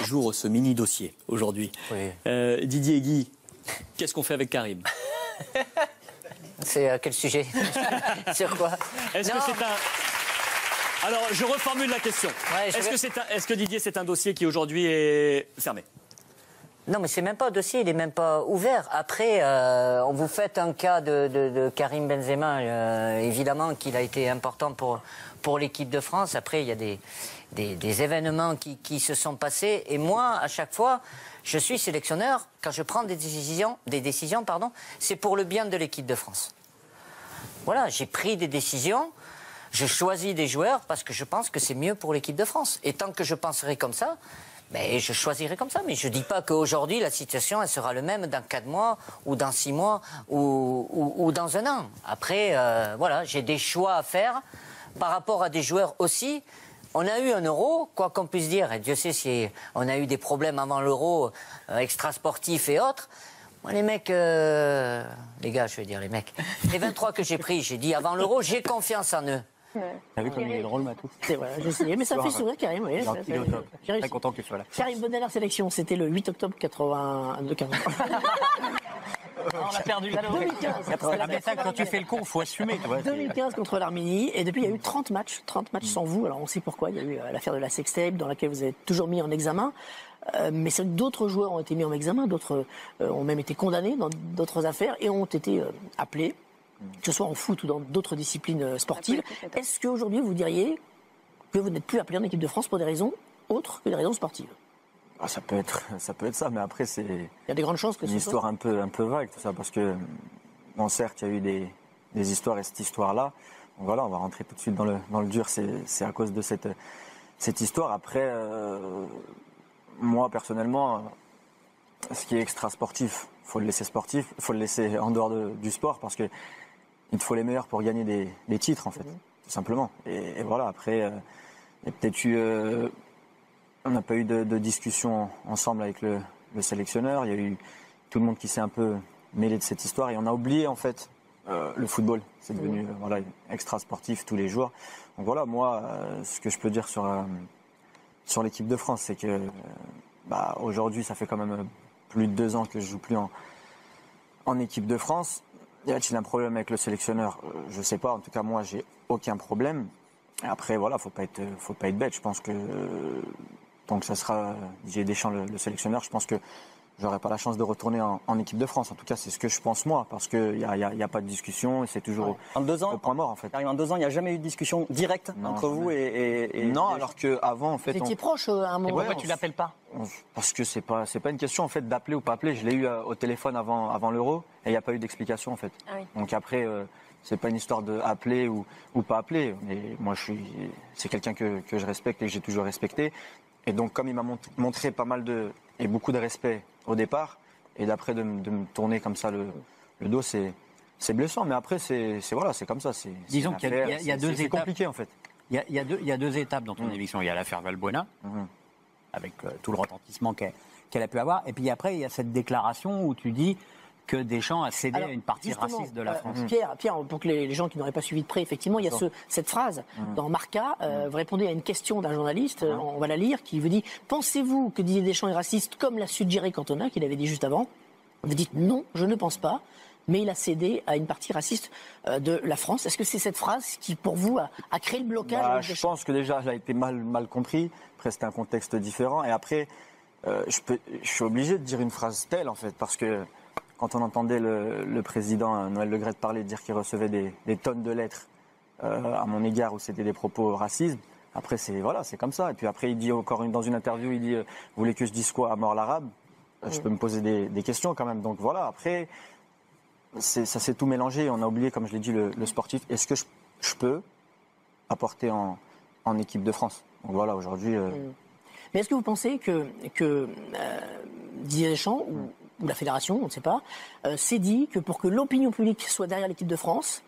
j'ouvre ce mini-dossier aujourd'hui. Oui. Didier et Guy, qu'est-ce qu'on fait avec Karim? C'est quel sujet? Sur quoi? Est-ce que c'est un... Alors, je reformule la question. Ouais, Est-ce que Didier, c'est un dossier qui aujourd'hui est fermé? Non, mais c'est même pas un dossier, il est même pas ouvert. Après, on vous fait un cas de Karim Benzema, évidemment qu'il a été important pour l'équipe de France. Après, il y a des événements qui se sont passés. Et moi, à chaque fois, je suis sélectionneur. Quand je prends des décisions, c'est pour le bien de l'équipe de France. Voilà, j'ai pris des décisions. Je choisis des joueurs parce que je pense que c'est mieux pour l'équipe de France. Et tant que je penserai comme ça, ben, je choisirai comme ça. Mais je ne dis pas qu'aujourd'hui, la situation elle sera le même dans 4 mois, ou dans 6 mois, ou dans 1 an. Après, voilà, j'ai des choix à faire par rapport à des joueurs aussi. On a eu un Euro, quoi qu'on puisse dire, et Dieu sait si on a eu des problèmes avant l'Euro, extrasportifs et autres. Moi, les mecs, les gars, je veux dire les mecs, les 23 que j'ai pris, j'ai dit avant l'Euro, j'ai confiance en eux. T'as vu comme il est drôle, Matou? C'est vrai, j'ai essayé, mais ça fait sourire Karim. Oui, Il est au top. Très content que tu sois là. Karim, bonne dernière sélection, c'était le 8 octobre 82. On a perdu le 2015. Ah, mais ça, quand tu fais le con, il faut assumer. Tu vois, 2015 contre l'Arménie, et depuis il y a eu 30 matchs sans vous. Alors on sait pourquoi, il y a eu l'affaire de la sextape dans laquelle vous avez toujours mis en examen. Mais c'est que d'autres joueurs ont été mis en examen, d'autres ont même été condamnés dans d'autres affaires et ont été appelés, que ce soit en foot ou dans d'autres disciplines sportives. Est-ce qu'aujourd'hui vous diriez que vous n'êtes plus appelé en équipe de France pour des raisons autres que des raisons sportives? Ah, ça peut être ça, mais après c'est Il y a des grandes chances que une histoire un peu vague tout ça, parce que bon, certes il y a eu des histoires, et cette histoire-là, donc voilà, on va rentrer tout de suite dans le dur. C'est à cause de cette histoire. Après, moi personnellement, ce qui est extra sportif, faut le laisser sportif, faut le laisser en dehors du sport, parce que il te faut les meilleurs pour gagner des titres en fait, tout simplement. Et voilà, après, il y a peut-être eu on n'a pas eu de discussion ensemble avec le sélectionneur. Il y a eu tout le monde qui s'est un peu mêlé de cette histoire, et on a oublié en fait le football. C'est devenu voilà, extra sportif tous les jours. Donc voilà, moi, ce que je peux dire sur l'équipe de France, c'est que aujourd'hui, ça fait quand même plus de 2 ans que je joue plus en équipe de France. Y a-t-il un problème avec le sélectionneur? Je sais pas. En tout cas, moi, j'ai aucun problème. Et après, voilà, faut pas être bête. Je pense que tant que ça sera Didier Deschamps le sélectionneur, je pense que j'aurai pas la chance de retourner en équipe de France. En tout cas, c'est ce que je pense moi, parce que y a pas de discussion, et c'est toujours en 2 ans, le point mort en fait. En 2 ans, il n'y a jamais eu de discussion directe entre vous et non, alors que avant en fait. Vous étiez proche à un moment. pourquoi tu l'appelles pas? Parce que c'est pas une question en fait d'appeler ou pas appeler. Je l'ai eu au téléphone avant l'Euro, et il n'y a pas eu d'explication en fait. Ah oui. Donc après, c'est pas une histoire d'appeler ou pas appeler. Mais moi, c'est quelqu'un que je respecte et que j'ai toujours respecté. Et donc, comme il m'a montré pas mal et beaucoup de respect au départ, et d'après de me tourner comme ça le dos, c'est blessant. Mais après, c'est comme ça. Disons qu'il y a 2 étapes. C'est compliqué en fait. Il y a 2 étapes dans ton éviction. Il y a l'affaire Valbuena, avec tout le retentissement qu'elle a pu avoir. Et puis après, il y a cette déclaration où tu dis que Deschamps a cédé à une partie raciste de la France. Pierre, pour que les gens qui n'auraient pas suivi de près, effectivement, il y a cette phrase dans Marca, vous répondez à une question d'un journaliste, on va la lire, qui vous dit « Pensez-vous que Didier Deschamps est raciste comme l'a suggéré Cantona, qu'il avait dit juste avant ?» Vous dites « Non, je ne pense pas, mais il a cédé à une partie raciste de la France. » Est-ce que c'est cette phrase qui, pour vous, a créé le blocage? Je pense que déjà, elle a été mal compris. Après, c'était un contexte différent. Et après, je suis obligé de dire une phrase telle, en fait, parce que quand on entendait le président Noël Le Graët parler, dire qu'il recevait des tonnes de lettres à mon égard où c'était des propos racistes, après c'est comme ça. Et puis après il dit encore dans une interview, il dit vous voulez que je dise quoi à mort l'arabe? Je peux me poser des questions quand même. Donc voilà, après ça s'est tout mélangé. On a oublié, comme je l'ai dit, le sportif. Est-ce que je peux apporter en équipe de France? Donc voilà, aujourd'hui. Mais est-ce que vous pensez que Didier Deschamps ou la fédération, on ne sait pas, s'est dit que pour que l'opinion publique soit derrière l'équipe de France,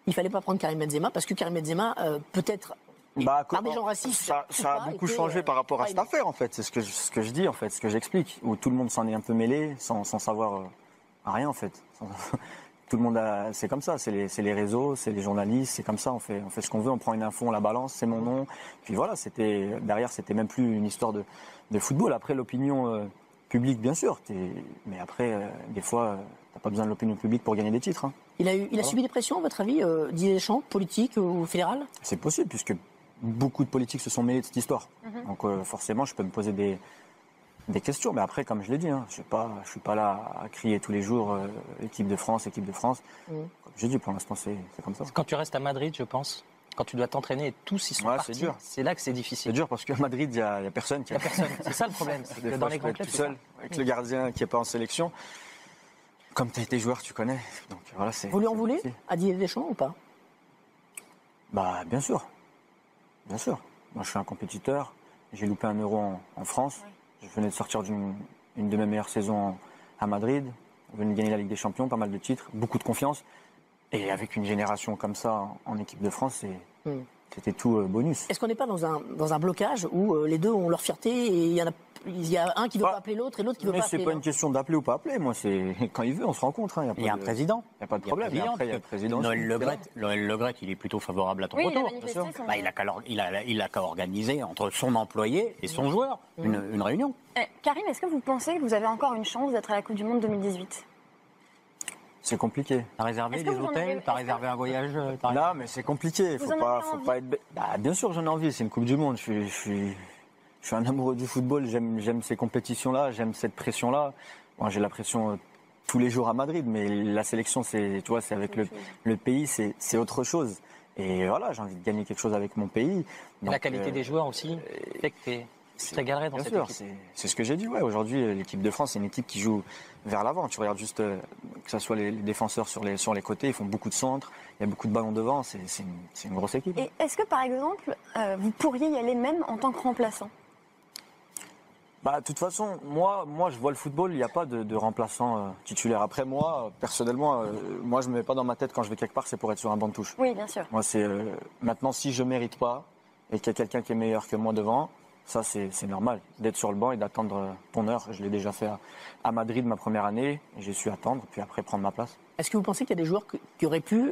il fallait pas prendre Karim Benzema, parce que Karim Benzema, peut-être par des gens racistes. Ça a beaucoup changé par rapport à cette affaire, en fait. C'est ce que je dis, en fait, ce que j'explique, où tout le monde s'en est un peu mêlé, sans savoir rien, en fait. tout le monde c'est comme ça, c'est les réseaux, c'est les journalistes, c'est comme ça, on fait ce qu'on veut, on prend une info, on la balance, c'est mon nom. Puis voilà, derrière, c'était même plus une histoire de football. Après, l'opinion publique, bien sûr, mais après, des fois, t'as pas besoin de l'opinion publique pour gagner des titres. Hein. Il a subi des pressions, à votre avis, Didier Deschamps, politique ou fédérale? C'est possible, puisque beaucoup de politiques se sont mêlés de cette histoire. Donc forcément, je peux me poser des questions, mais après, comme je l'ai dit, hein, je suis pas là à crier tous les jours équipe de France. Comme j'ai dit, pour l'instant, c'est comme ça. Quand tu restes à Madrid, je pense, quand tu dois t'entraîner et tous ils sont partis, c'est là que c'est difficile. C'est dur parce qu'à Madrid, il y a personne. Il y a personne. C'est ça le problème. C'est que dans les grands clubs, tout seul, avec le gardien qui n'est pas en sélection. Comme tu as été joueur, tu connais. Donc voilà, vous lui en voulez à Didier Deschamps ou pas? Bah bien sûr. Bien sûr. Moi, je suis un compétiteur. J'ai loupé un Euro en France. Je venais de sortir d'une de mes meilleures saisons à Madrid. Je venais de gagner la Ligue des Champions, pas mal de titres, beaucoup de confiance. Et avec une génération comme ça en équipe de France, c'était tout bonus. Est-ce qu'on n'est pas dans un blocage où les deux ont leur fierté et il y a un qui ne veut pas appeler l'autre et l'autre qui ne veut pas appeler? Mais c'est pas une question d'appeler ou pas appeler. Moi, c'est quand il veut, on se rencontre. Il y a un président. Il n'y a pas de problème. Il y a le président. Noël Le Graët, il est plutôt favorable à ton retour. Il a qu'à organiser entre son employé et son joueur une réunion. Karim, est-ce que vous pensez que vous avez encore une chance d'être à la Coupe du Monde 2018? C'est compliqué. T'as réservé des hôtels, t'as réservé un voyage. Non, mais c'est compliqué. Faut pas être. Bien sûr, j'en ai envie. C'est une Coupe du Monde. Je suis un amoureux du football. J'aime ces compétitions-là. J'aime cette pression-là. Bon, j'ai la pression tous les jours à Madrid, mais la sélection, c'est avec le pays, c'est autre chose. Et voilà, j'ai envie de gagner quelque chose avec mon pays. Donc, la qualité des joueurs aussi fait que tu t'égalerais dans cette équipe. C'est ce que j'ai dit. Ouais, aujourd'hui, l'équipe de France, c'est une équipe qui joue vers l'avant. Tu regardes juste que ce soit les défenseurs sur les côtés, ils font beaucoup de centres, il y a beaucoup de ballons devant. C'est une grosse équipe. Et est-ce que, par exemple, vous pourriez y aller même en tant que remplaçant? De toute façon, moi, je vois le football, il n'y a pas de remplaçant titulaire. Après, moi, personnellement, moi, je ne me mets pas dans ma tête quand je vais quelque part, c'est pour être sur un banc de touche. Oui, bien sûr. Moi, c'est maintenant, si je ne mérite pas et qu'il y a quelqu'un qui est meilleur que moi devant, ça, c'est normal d'être sur le banc et d'attendre ton heure. Je l'ai déjà fait à Madrid ma première année. J'ai su attendre, puis après prendre ma place. Est-ce que vous pensez qu'il y a des joueurs qui auraient pu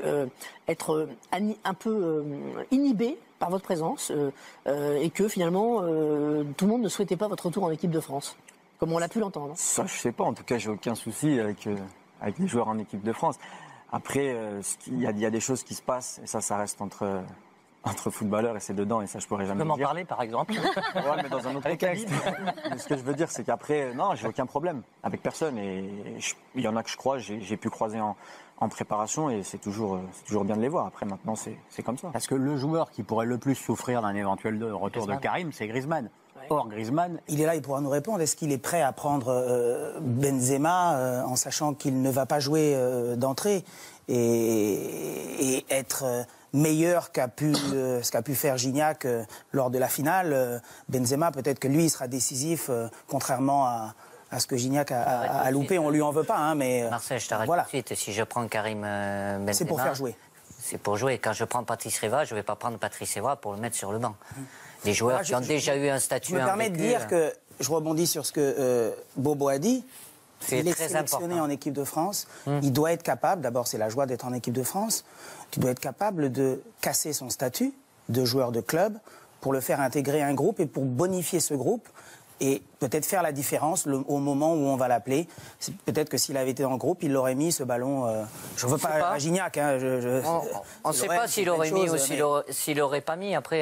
être un peu inhibés par votre présence et que finalement tout le monde ne souhaitait pas votre retour en équipe de France, comme on l'a pu l'entendre? Ça, je sais pas. En tout cas, j'ai aucun souci avec les joueurs en équipe de France. Après, il y a des choses qui se passent et ça reste entre footballeurs et c'est dedans et ça je pourrais jamais dire. Comment parler par exemple? Ouais, mais dans un autre contexte. Mais ce que je veux dire, c'est qu'après, non, j'ai aucun problème avec personne et il y en a que je crois, j'ai pu croiser en préparation et c'est toujours bien de les voir. Après, maintenant, c'est comme ça. Parce que le joueur qui pourrait le plus souffrir d'un éventuel retour de Karim, c'est Griezmann. Or, Griezmann... Il est là, il pourra nous répondre. Est-ce qu'il est prêt à prendre Benzema en sachant qu'il ne va pas jouer d'entrée et être meilleur ce qu'a pu faire Gignac lors de la finale? Benzema, peut-être que lui, il sera décisif, contrairement à ce que Gignac a loupé. On lui en veut pas, hein, mais... Marcel, je t'arrête tout de suite. Si je prends Karim Benzema... C'est pour faire jouer. C'est pour jouer. Quand je prends Patrice Evra, je ne vais pas prendre Patrice Evra pour le mettre sur le banc. Des joueurs qui ont déjà eu un statut... Je me permets de dire que, je rebondis sur ce que Bobo a dit, il est sélectionné en équipe de France, il doit être capable, d'abord c'est la joie d'être en équipe de France, tu dois être capable de casser son statut de joueur de club pour le faire intégrer un groupe et pour bonifier ce groupe et peut-être faire la différence au moment où on va l'appeler. Peut-être que s'il avait été dans le groupe, il l'aurait mis ce ballon. Je ne veux pas à Gignac. Hein, on ne sait pas s'il aurait mis ou s'il n'aurait pas mis. Après,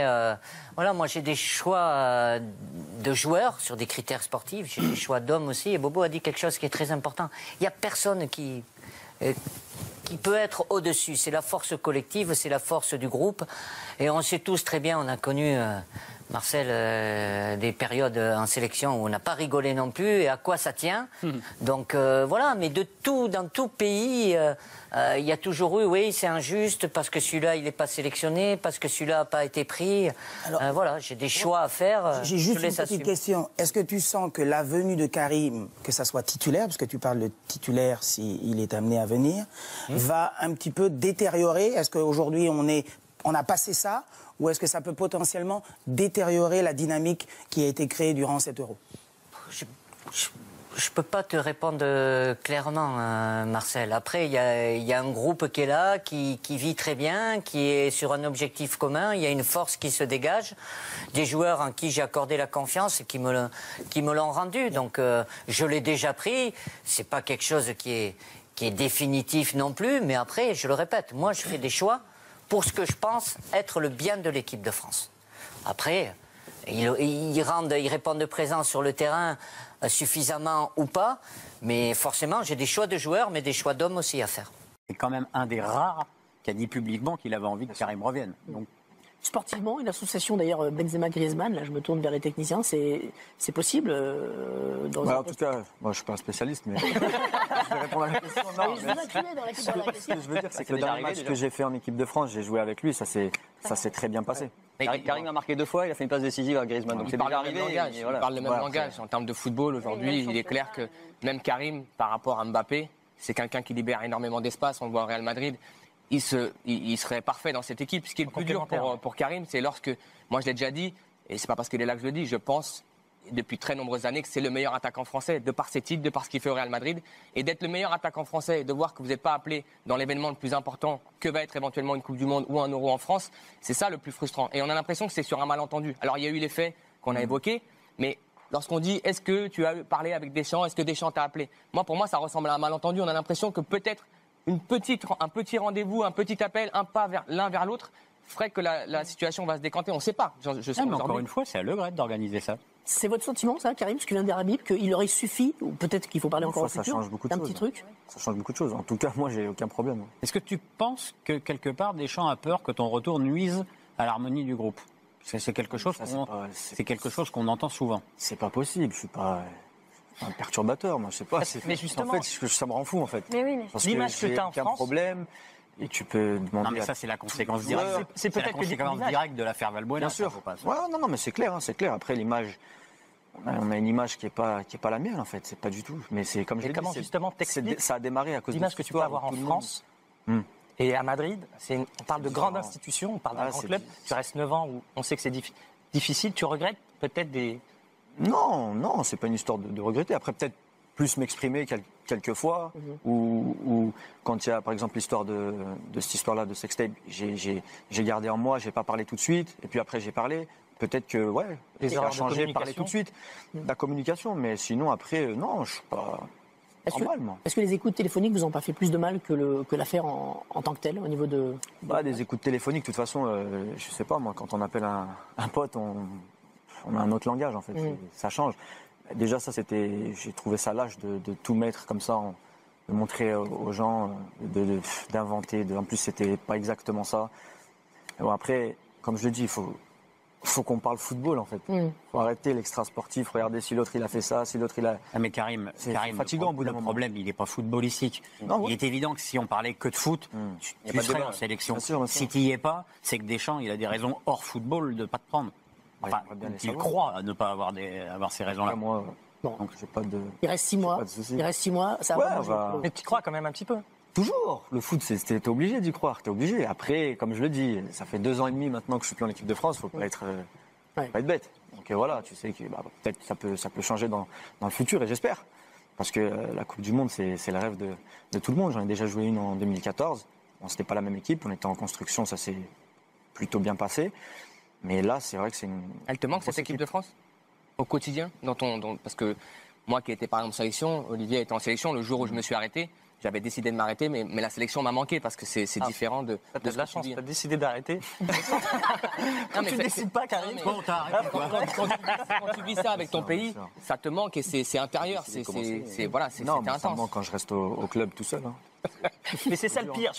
voilà, moi j'ai des choix de joueurs sur des critères sportifs. J'ai des choix d'hommes aussi. Et Bobo a dit quelque chose qui est très important. Il n'y a personne qui peut être au-dessus. C'est la force collective, c'est la force du groupe. Et on sait tous très bien, on a connu... Marcel, des périodes en sélection où on n'a pas rigolé non plus, et à quoi ça tient. Donc voilà, mais dans tout pays, il y a toujours eu, oui, c'est injuste, parce que celui-là, il n'est pas sélectionné, parce que celui-là n'a pas été pris. Alors, voilà, j'ai des choix à faire. J'ai juste une petite question. Est-ce que tu sens que la venue de Karim, que ça soit titulaire, parce que tu parles de titulaire s'il est amené à venir, va un petit peu détériorer? Est-ce qu'aujourd'hui, on a passé ça? Ou est-ce que ça peut potentiellement détériorer la dynamique qui a été créée durant cet Euro? Je peux pas te répondre clairement, Marcel. Après, il y a un groupe qui est là, qui vit très bien, qui est sur un objectif commun. Il y a une force qui se dégage. Des joueurs en qui j'ai accordé la confiance et qui me l'ont rendu. Donc, je l'ai déjà pris. C'est pas quelque chose qui est définitif non plus. Mais après, je le répète, moi, je fais des choix pour ce que je pense être le bien de l'équipe de France. Après, ils répondent présent sur le terrain suffisamment ou pas, mais forcément j'ai des choix de joueurs, mais des choix d'hommes aussi à faire. C'est quand même un des rares qui a dit publiquement qu'il avait envie que Karim revienne. Donc... Sportivement, une association d'ailleurs Benzema-Griezmann, là je me tourne vers les techniciens, c'est possible en tout cas, moi je suis pas un spécialiste, mais je vais répondre à la question. Non, ce que je veux dire, c'est que le dernier match que j'ai fait en équipe de France, j'ai joué avec lui, ça s'est très bien passé. Karim a marqué 2 fois, il a fait une passe décisive à Griezmann. Donc c'est déjà arrivé. Il parle le même langage. En termes de football, aujourd'hui, il est clair que même Karim, par rapport à Mbappé, c'est quelqu'un qui libère énormément d'espace. On le voit au Real Madrid. Il serait parfait dans cette équipe. Ce qui est le plus dur pour Karim, c'est lorsque, moi je l'ai déjà dit, et c'est pas parce qu'il est là que je le dis, je pense depuis très nombreuses années que c'est le meilleur attaquant français, de par ses titres, de par ce qu'il fait au Real Madrid. Et d'être le meilleur attaquant français et de voir que vous n'êtes pas appelé dans l'événement le plus important que va être éventuellement une Coupe du Monde ou un Euro en France, c'est ça le plus frustrant. Et on a l'impression que c'est sur un malentendu. Alors il y a eu les faits qu'on a évoqués, mais lorsqu'on dit est-ce que tu as parlé avec Deschamps, est-ce que Deschamps t'a appelé ? Pour moi, ça ressemble à un malentendu. On a l'impression que peut-être un petit rendez-vous, un petit appel, un pas l'un vers l'autre ferait que la situation va se décanter. On ne sait pas. Mais encore une fois, c'est à Le Gret d'organiser ça. C'est votre sentiment, ça, Karim, ce qui vient d'Arabie, qu'il aurait suffi, ou peut-être qu'il faut parler encore au futur, ça change beaucoup de d'un choses. petit truc. Ça change beaucoup de choses. En tout cas, moi, j'ai aucun problème. Est-ce que tu penses que quelque part Deschamps a peur que ton retour nuise à l'harmonie du groupe ? C'est quelque chose qu'on entend souvent. C'est pas possible. Je suis pas un perturbateur, moi. Je sais pas. Mais justement, en fait, ça me rend fou, en fait. Mais oui, mais parce l'image que tu as en France, problème. Et tu peux demander. Non, mais ça, c'est la conséquence directe. C'est peut-être la conséquence directe de l'affaire Valbuena. Bien sûr. Non, mais c'est clair, c'est clair. Après, l'image, on a une image qui est pas la mienne, en fait. C'est pas du tout. Mais c'est comme je l'ai dit. Justement, ça a démarré à cause de l'image que tu peux avoir en France. Et à Madrid, on parle de grande institution, on parle d'un grand club. Tu restes 9 ans où on sait que c'est difficile. Tu regrettes peut-être des. Non, c'est pas une histoire de regretter. Après, peut-être plus m'exprimer quelques fois, ou quand il y a par exemple l'histoire de cette histoire-là de sextape, j'ai gardé en moi, j'ai pas parlé tout de suite, et puis après j'ai parlé. Peut-être que les erreurs a changé, parler tout de suite, la communication, mais sinon après non, je suis pas. Est-ce que les écoutes téléphoniques vous ont pas fait plus de mal que l'affaire en tant que telle au niveau de. Des écoutes téléphoniques, de toute façon, je sais pas moi, quand on appelle un pote, on a un autre langage en fait, ça change. Déjà ça j'ai trouvé ça lâche de tout mettre comme ça, de montrer aux gens, d'inventer. En plus c'était pas exactement ça. Bon, après, comme je le dis, il faut qu'on parle football en fait. Faut arrêter l'extra sportif, regarder si l'autre il a fait ça, si l'autre il a. Mais Karim, fatigant au bout d'un moment. Le problème, il n'est pas footballistique. Il est évident que si on parlait que de foot, tu serais en sélection. Bien sûr. Si tu n'y es pas, c'est que Deschamps, il a des raisons hors football de ne pas te prendre. Enfin, il croit à ne pas avoir ces raisons-là. Moi, donc j'ai pas de. Il reste 6 mois. Il reste 6 mois. Ça va. Mais tu crois quand même un petit peu. Toujours. Le foot, t'es obligé d'y croire. T'es obligé. Après, comme je le dis, ça fait 2 ans et demi maintenant que je suis plus en équipe de France. Faut pas être bête. Donc voilà, tu sais que peut-être ça peut changer dans le futur, et j'espère. Parce que la Coupe du Monde, c'est le rêve de tout le monde. J'en ai déjà joué une en 2014. Bon, c'était pas la même équipe. On était en construction, ça s'est plutôt bien passé. Mais là, c'est vrai que c'est une. Elle te manque cette équipe de France au quotidien parce que moi qui étais par exemple en sélection, Olivier était en sélection, le jour où je me suis arrêté, j'avais décidé de m'arrêter, mais la sélection m'a manqué parce que c'est différent de la chance. Tu as décidé d'arrêter. Non, tu décides pas, Karim. Quand tu vis ça avec ton pays, ça te manque et c'est intérieur. C'était intense. Non, ça me manque quand je reste au club tout seul. Mais c'est ça le pire.